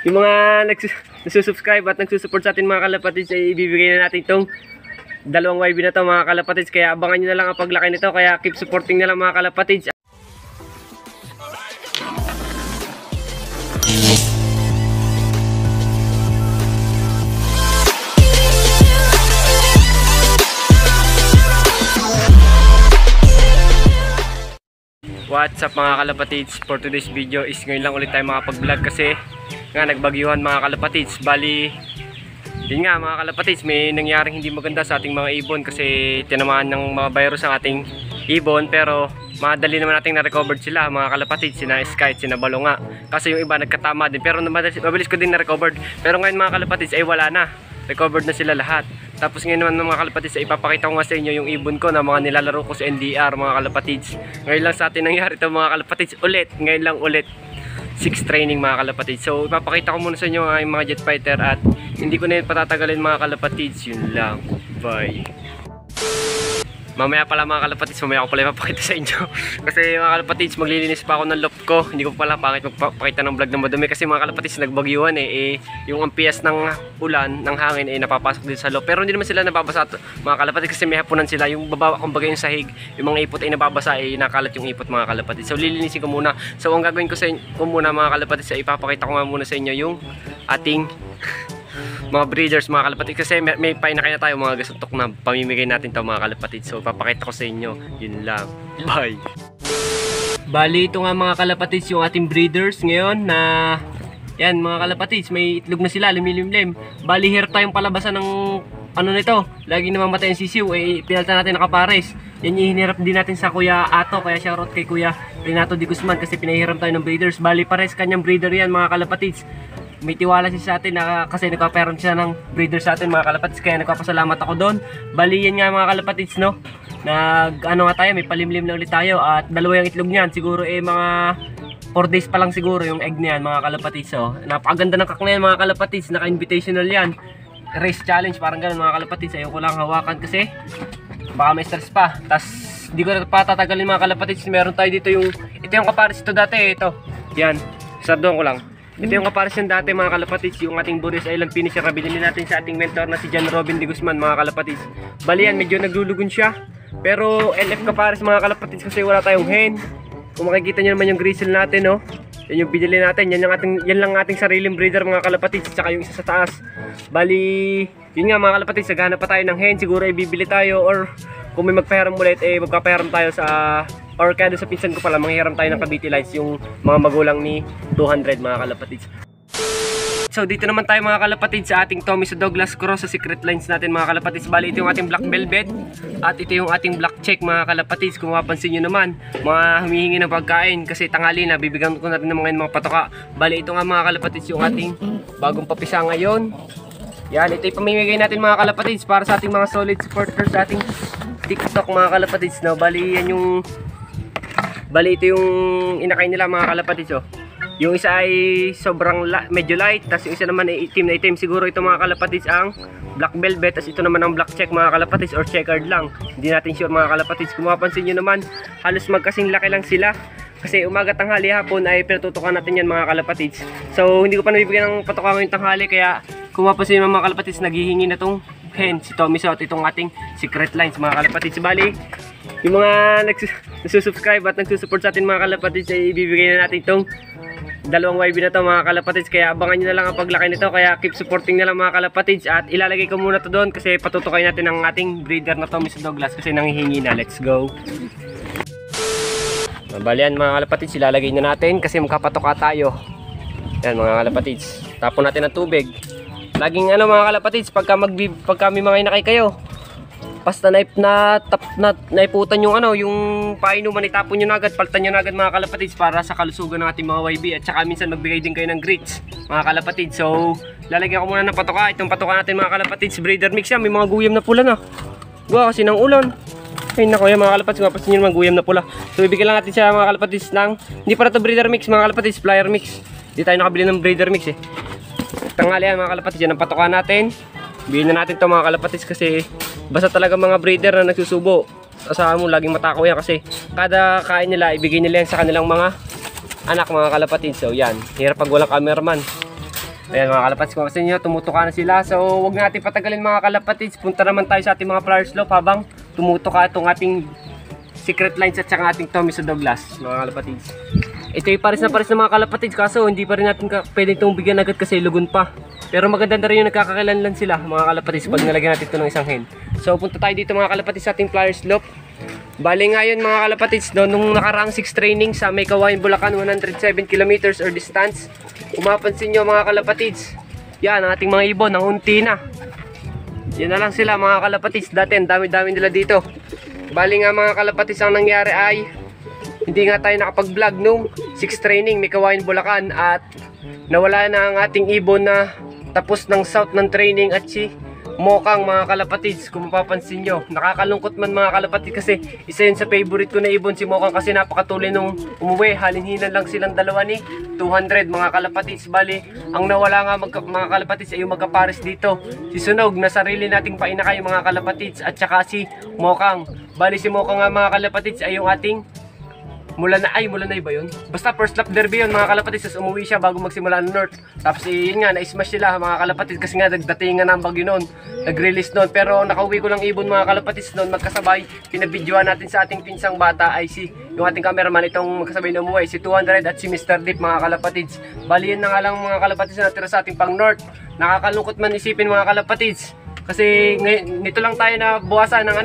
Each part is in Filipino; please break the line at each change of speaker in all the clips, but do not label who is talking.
Yung mga nagsusubscribe at nagsusupport sa atin mga kalapatids, ay ibibigay na natin itong dalawang YB na to mga kalapatids. Kaya abangan nyo na lang ang paglaki nito. Kaya keep supporting na lang mga kalapatids. What's up mga kalapatids? For today's video is ngayon lang ulit tayo makapag-vlog kasi nga nagbagyuhan mga kalapatids. Bali, yun nga mga kalapatids, may nangyaring hindi maganda sa ating mga ibon kasi tinamaan ng mga virus ang ating ibon. Pero madali naman nating na-recovered sila mga kalapatids, sina Sky, sina Balonga. Kasi yung iba nagkatama din pero mabilis ko din na-recovered. Pero ngayon mga kalapatids ay wala na, recovered na sila lahat. Tapos ngayon naman mga kalapatids ay ipapakita ko nga sa inyo yung ibon ko na mga nilalaro ko sa NDR mga kalapatids. Ngayon lang sa atin nangyari ito mga kalapatids ulit. Ngayon lang ulit 6 training mga kalapatids. So ipapakita ko muna sa inyo ang mga jet fighter at hindi ko na yun patatagalin mga kalapatids. Yun lang. Bye. Mamaya pala mga kalapatids, mamaya ko pala ipapakita sa inyo. Kasi mga kalapatids, maglilinis pa ako ng loft ko. Hindi ko pala pangit magpapakita ng vlog na madumi. Kasi mga kalapatids, nagbagyuhan yung ampias ng ulan, ng hangin napapasok din sa loft. Pero hindi naman sila nababasa mga kalapatids kasi may hapunan sila. Yung baba, kumbaga yung sahig, yung mga ipot ay nababasa, nakalat yung ipot mga kalapatids. So lilinisin ko muna. So ang gagawin ko muna mga kalapatids, ay ipapakita ko nga muna sa inyo yung ating mga breeders mga kalapatids kasi may painakay na tayo mga gasuntok na pamimigay natin to mga kalapatids. So papakita ko sa inyo. Yun lang. Bye. Bali ito nga mga kalapatids yung ating breeders ngayon na yan mga kalapatids, may itlog na sila, lumilimlim. Bali hirap tayong palabasan ng ano nito, lagi namamatay ang sisiw, pinalta natin nakapares. Yan yung hinirap din natin sa Kuya Ato, kaya shoutout kay Kuya Renato Di Guzman kasi pinahiram tayo ng breeders. Bali pares kanyang breeder yan mga kalapatids. May tiwala siya sa atin kasi nagpaparoon siya ng breeder sa atin mga kalapatids, kaya nagpapasalamat ako doon. Bali yan nga mga kalapatids no, ano nga tayo, may palimlim na ulit tayo at dalawa yung itlog niyan, siguro mga 4 days pa lang siguro yung egg niyan mga kalapatids. So napakaganda ng kak na yan mga kalapatids, naka-invitational yan, race challenge parang gano'n mga kalapatids. Ayoko lang hawakan kasi baka may stress pa, tas di ko na patatagalin mga kalapatids. Meron tayo dito ito yung kapares ito dati, ito yan, sardoon ko lang. Ito yung kapares yung dati mga kalapatids, yung ating Boris Island finisher na binili natin sa ating mentor na si John Robin Di Guzman mga kalapatids. Bali yan, medyo naglulugon siya pero LF kapares mga kalapatids kasi wala tayong hen. Kung makikita nyo naman yung grizzle natin no, yan yung binili natin, yan lang ating sariling breeder mga kalapatids, tsaka yung isa sa taas. Bali yun nga mga kalapatids, naghanap pa tayo ng hen, siguro bibili tayo or kung may magpahiram ulit magpapahiram tayo sa or kaya sa pinsan ko pala, manghihiram tayo ng Cavite Lines, yung mga magulang ni 200 mga kalapatids. So dito naman tayo mga kalapatids sa ating Tommy sa Douglas Cross sa secret lines natin mga kalapatids. Bali ito yung ating black velvet at ito yung ating black check mga kalapatids. Kung mapapansin nyo naman, mga humihingi ng pagkain kasi tanghali na, bibigyan ko natin ng mga patoka. Bali ito nga mga kalapatids yung ating bagong papisa ngayon. Yan, ito yung pamimigay natin mga kalapatids para sa ating mga solid supporters sa ating TikTok mga kalapatids no. Bali ito yung inakay nila mga kalapatids oh. Yung isa ay sobrang medyo light, tapos yung isa naman ay itim na itim. Siguro ito mga kalapatids ang black velvet, tapos ito naman ang black check mga kalapatids or checkered lang. Hindi natin sure mga kalapatids. Kung mapansin nyo naman, halos magkasing laki lang sila. Kasi umaga, tanghali, hapon ay pinatutukan natin yan mga kalapatids. So hindi ko pa nabibigyan ng patuka ngayong tanghali, kaya kung mapansin nyo mga kalapatids, naghihingi na tong hen si Tommy Sot, itong ating secret lines mga kalapatids. Bali yung mga nagsusubscribe at nagsusupport sa atin mga kalapatids ay ibibigay na natin itong dalawang YB na to mga kalapatids. Kaya abangan nyo na lang ang paglaki nito, kaya keep supporting na lang mga kalapatids. At ilalagay ko muna to doon kasi patutukay natin ang ating breeder na Tommy sa Douglas kasi nanghihingi na. Let's go. Bali yan mga kalapatids, ilalagay na natin kasi magkapatoka tayo. Yan mga kalapatids, tapon natin ng tubig. Laging mga kalapatids, pagka may mga inakay kayo, basta naiputan yung yung painuman, itapon nyo na agad, paltan nyo na agad mga kalapatids para sa kalusugan ng ating mga YB. At saka minsan magbigay din kayo ng grits mga kalapatids. So lalagyan ko muna ng patoka. Itong patoka natin mga kalapatids, breeder mix yan, may mga guyam na pula na gawa kasi ng ulan. Ay nako yan mga kalapatids, mapasin nyo naman guyam na pula. So bibigyan lang natin siya mga kalapatids ng, hindi para to breeder mix mga kalapatids, flyer mix. Hindi tayo nakabili ng breeder mix tanghali yan mga kalapatids. Yan ang patoka natin. Bilhin na natin to mga kalapatids kasi basta talaga mga breeder na nagsusubo. Asahan mo laging matakaw yan kasi kada kain nila ibigay nila yan sa kanilang mga anak mga kalapatids. So yan, hirap pag walang cameraman. Ayan mga kalapatids, kung kasi nyo, tumutuka na sila. So huwag natin patagalin mga kalapatids. Punta naman tayo sa ating mga flower slope habang tumutuka itong ating secret lines at saka ating Tommy sa Douglas mga kalapatids. Ito yung pares na mga kalapatids, kaso hindi pa rin natin pwede itong bigyan agad kasi lugon pa. Pero maganda na rin yung nagkakakilanlan sila mga kalapatids pag nalagyan natin ito ng isang hen. So punta tayo dito mga kalapatids sa ating flower slope. Bali ngayon mga kalapatids, no, nung nakaraang 6 training sa May Kawayan, Bulacan, 107 kilometers or distance, umapansin nyo mga kalapatids, yan ang ating mga ibon, ang unti na. Yan na lang sila mga kalapatids, dati ang dami-dami nila dito. Bali nga mga kalapatids, ang nangyari ay hindi nga tayo nakapag-vlog nung 6 training May Kawayan, Bulacan, at nawala na ang ating ibon na tapos ng south ng training at si Mokang mga kalapatids. Kung mapapansin nyo, nakakalungkot man mga kalapatids kasi isa yun sa favorite ko na ibon, si Mokang, kasi napakatuloy nung umuwi. Halinhinan lang silang dalawa ni 200 mga kalapatids. Bali ang nawala nga mga kalapatids ay yung magkapares dito, si Sunog na sarili nating painakay mga kalapatids, at saka si Mokang. Bali si Mokang nga mga kalapatids ay yung ating Mulanay ba yun? Basta first lap derby yun mga kalapatids. Tapos umuwi siya bago magsimula ng North. Tapos yun nga, na-smash sila mga kalapatids kasi nga nagdatingan ng bagyo noon, nag-release noon. Pero nakauwi ko lang ibon mga kalapatids noon, magkasabay. Pinabidyoan natin sa ating pinsang bata ay si yung ating cameraman, itong magkasabay na umuwi, si 200 at si Mr. Deep mga kalapatids. Bali yun na nga lang mga kalapatids na natira sa ating pang North. Nakakalungkot man isipin mga kalapatids, kasi nito lang tayo na buwasan ng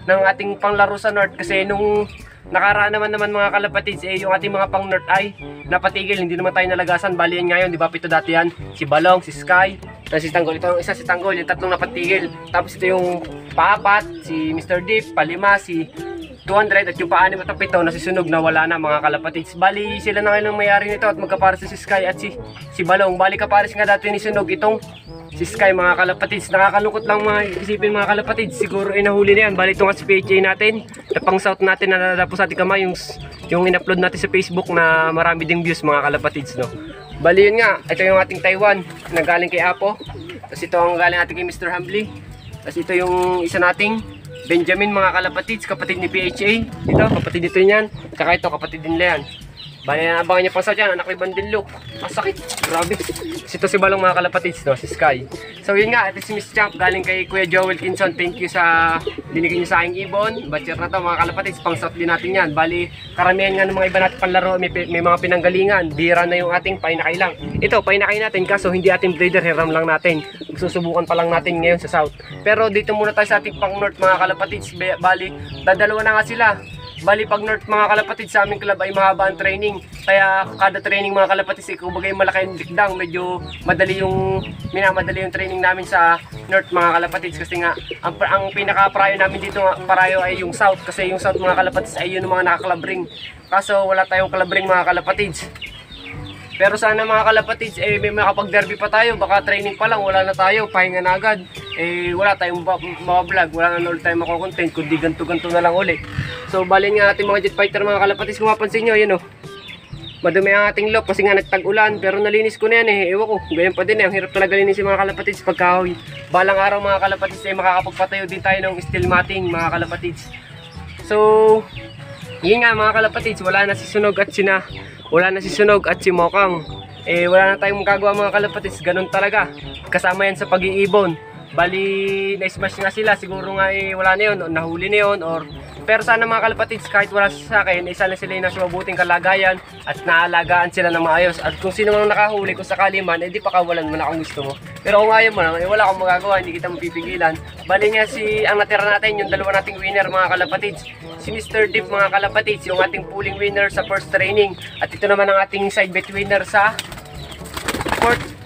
ng ating panglaro sa North. Kasi nung nakaraan naman mga kalapatids, yung ating mga pang North ay napatigil, hindi naman tayo nalagasan. Bali yan ngayon, di ba, pito dati yan, si Balong, si Sky, si Tanggol. Ito yung isa, si Tanggol, yung tatlong napatigil. Tapos ito yung paapat, si Mr. Deep, palima, si 200, at yung paanim at pito na si Sunog na wala na mga kalapatids. Bali sila na ngayon ang mayari nito, at magkapares si Sky at si Balong. Bali kapares nga dati ni Sunog itong si Sky mga kalapatids. Nakakalungkot lang mga isipin mga kalapatids, siguro inahuli na yan. Bali ito nga si PHA natin na pang south natin na nalalapo sa ating kamay, yung in-upload natin sa Facebook na marami ding views mga kalapatids, no. Bali yun nga, ito yung ating Taiwan na galing kay Apo. Tapos ito ang galing natin kay Mr. Humbly. Tapos ito yung isa nating Benjamin mga kalapatids, kapatid ni PHA. Ito, kapatid nito yan. Saka ito, kapatid din nila yan. Bali na abangan niya pa sa dyan, anak ni Bandilo. Masakit, grabe. Ito si Balong mga kalapatids, no, si Sky. So yun nga, ito si Miss Champ galing kay Kuya Joe Wilkinson. Thank you sa binigay niyo sa aking ibon. Batcher na to mga kalapatids, pang south din natin yan. Bali karamihan nga ng mga iba natin panlaro may mga pinanggalingan. Bira na yung ating painakay lang. Ito painakay natin, kaso hindi ating breeder, hiram lang natin. Susubukan pa lang natin ngayon sa south. Pero dito muna tayo sa ating pang north mga kalapatids. Bali dadalawa na nga sila. Bali pag North mga kalapatids, sa aming club ay mahaba ang training. Kaya kada training mga kalapatids, kumbaga yung malaki yung dikdang, medyo minamadali yung training namin sa North mga kalapatids. Kasi nga ang pinaka-parayo namin dito parayo ay yung South. Kasi yung South mga kalapatids ay yun mga nakakalabring. Kaso wala tayong kalabring mga kalapatids. Pero sana mga kalapatids, may makapag-derby pa tayo. Baka training pa lang, wala na tayo, pahinga na agad. Wala tayong vlog, wala na ulit tayong makukontent, kundi ganto-ganto na lang ulit. So balin nga ating mga jet fighter mga kalapatids, kung mapansin nyo, yun o. Madumi ang ating loop kasi nga nagtag-ulan, pero nalinis ko na yan ewan ko, ganyan pa din ang hirap talaga linisin mga kalapatids pagkahoy. Balang araw mga kalapatids, makakapagpatayo din tayo ng steel matting mga kalapatids. So, yun nga mga kalapatids, wala na si Sunog at si Mokang. Wala na tayong magagawa mga kalapatids, ganun talaga. Kasama yan sa pag-iibon. Bali, na-smash nga sila, siguro nga wala na yun, nahuli na yun, pero sana mga kalapatids, kahit wala sa akin, sana sila yung nasa mabuting kalagayan at naalagaan sila ng maayos. At kung sino mang nakahuli, kung sakali man, di pakawalan mo na kung gusto mo. Pero kung ayaw mo na, wala akong magagawa, hindi kita mapipigilan. Bali nga ang natira natin, yung dalawa nating winner mga kalapatids, si Mr. Deep mga kalapatids, yung ating pooling winner sa first training. At ito naman ang ating side bet winner sa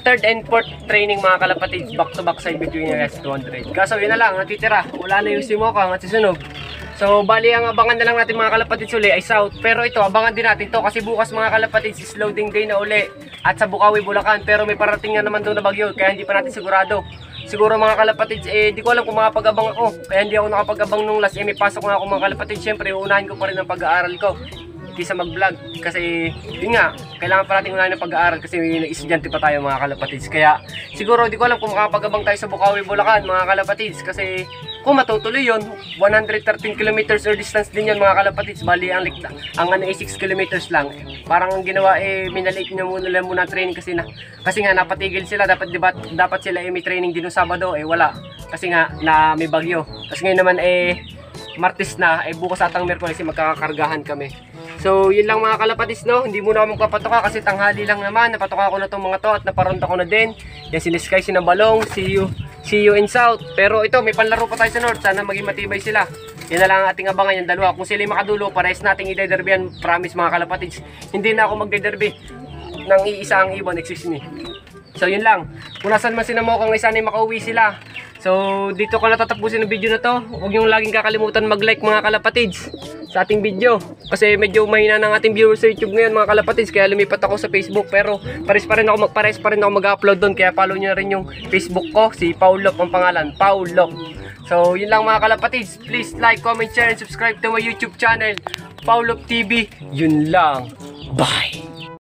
third and fourth training mga kalapatids, back to back side bet winner as 200. Kaso yun na lang, natitira, wala na yung si Mokang at si Sunog. So bali ang abangan na lang natin mga kalapatids uli ay south. Pero ito abangan din natin to kasi bukas mga kalapatids is loading day na uli at sa Bukawi, Bulacan. Pero may parating nga naman doon na bagyo kaya hindi pa natin sigurado. Siguro mga kalapatids di ko alam kung makapag-abang ako. Kaya hindi ako nakapag-abang nung last may pasok nga ako mga kalapatids. Siyempre uunahin ko pa rin ang pag-aaral ko. kaysa mag-vlog. Kasi yun nga, kailangan pa natin unahin ng pag-aaral kasi may estudyante pa tayo mga kalapatids. Kaya siguro di ko alam kung makapag-abang tayo sa Bukawi, Bulacan mga kalapatids. Kasi kung matutuloy yun, 113 kilometers or distance din yun mga kalapatids. Bali ang ano ay 6 kilometers lang. Parang ang ginawa minaliit nyo muna training kasi nga napatigil sila. Dapat sila may training din ng Sabado wala. Kasi nga na may bagyo. Kasi ngayon naman Martes na, bukas atang Miyerkules magkakakargahan kami. So yun lang mga kalapatids, no? Hindi muna ako magpapatoka kasi tanghali lang naman. Napatoka ko na tong mga to at naparonta ko na din. Yan si Sky, si Nabalong, see you in South. Pero ito, may panlaro pa tayo sa North. Sana maging matibay sila. Yan na lang ang ating abangan, yung dalawa. Kung sila makadulo, parehas nating i-derby. Promise mga kalapatids, hindi na ako magde-derby ng iisa ang ibon, excuse me. So yun lang. Kung nasan man sinamokang sana makauwi sila. So dito ko natatapusin ang video na to. Huwag nyo laging kakalimutan mag-like mga kalapatids sa ating video. Kasi medyo mahina ng ating viewers sa YouTube ngayon mga kalapatids. Kaya lumipat ako sa Facebook. Pero pares pa rin ako mag-upload doon. Kaya follow nyo rin yung Facebook ko. Si Paulop ang pangalan. Paulop. So yun lang mga kalapatids. Please like, comment, share, and subscribe to my YouTube channel. Paulop TV. Yun lang. Bye!